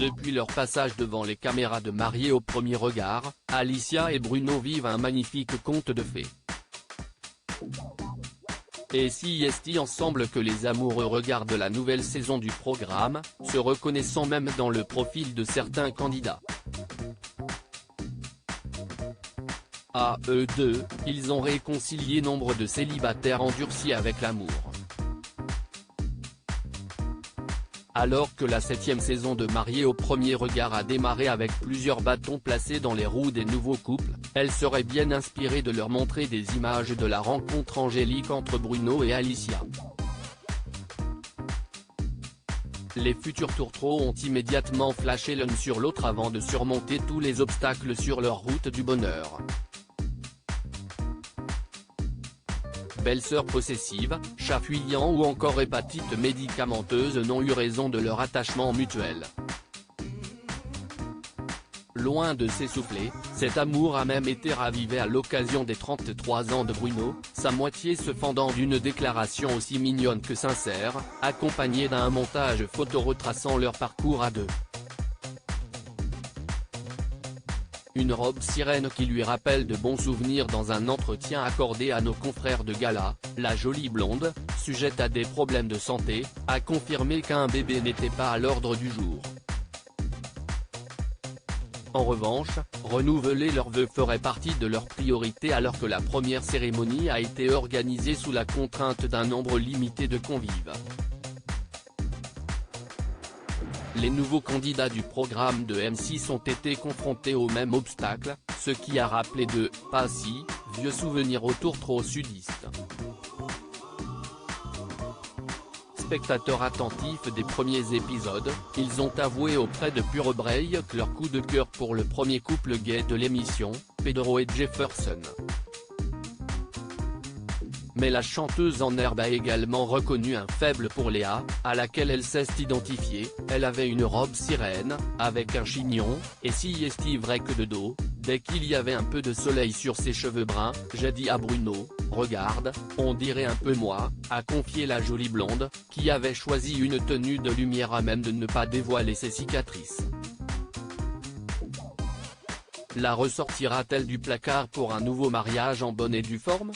Depuis leur passage devant les caméras de Mariés au premier regard, Alicia et Bruno vivent un magnifique conte de fées. Et si est ensemble que les amoureux regardent la nouvelle saison du programme, se reconnaissant même dans le profil de certains candidats. À eux deux, ils ont réconcilié nombre de célibataires endurcis avec l'amour. Alors que la 7e saison de Mariés au premier regard a démarré avec plusieurs bâtons placés dans les roues des nouveaux couples, elle serait bien inspirée de leur montrer des images de la rencontre angélique entre Bruno et Alicia. Les futurs tourtereaux ont immédiatement flashé l'un sur l'autre avant de surmonter tous les obstacles sur leur route du bonheur. Belle-sœur possessive, chat fuyant ou encore hépatite médicamenteuse n'ont eu raison de leur attachement mutuel. Loin de s'essouffler, cet amour a même été ravivé à l'occasion des 33 ans de Bruno, sa moitié se fendant d'une déclaration aussi mignonne que sincère, accompagnée d'un montage photo retraçant leur parcours à deux. Une robe sirène qui lui rappelle de bons souvenirs dans un entretien accordé à nos confrères de gala, la jolie blonde, sujette à des problèmes de santé, a confirmé qu'un bébé n'était pas à l'ordre du jour. En revanche, renouveler leurs vœux ferait partie de leurs priorités alors que la première cérémonie a été organisée sous la contrainte d'un nombre limité de convives. Les nouveaux candidats du programme de M6 ont été confrontés au même obstacle, ce qui a rappelé de « pas si » vieux souvenirs aux tourtereaux sudistes. Spectateurs attentifs des premiers épisodes, ils ont avoué auprès de Pure Oreille que leur coup de cœur pour le premier couple gay de l'émission, Pedro et Jefferson. Mais la chanteuse en herbe a également reconnu un faible pour Léa, à laquelle elle s'est identifiée. Elle avait une robe sirène, avec un chignon, et si est vrai que de dos, dès qu'il y avait un peu de soleil sur ses cheveux bruns, j'ai dit à Bruno, regarde, on dirait un peu moi, a confié la jolie blonde, qui avait choisi une tenue de lumière à même de ne pas dévoiler ses cicatrices. La ressortira-t-elle du placard pour un nouveau mariage en bonne et due forme ?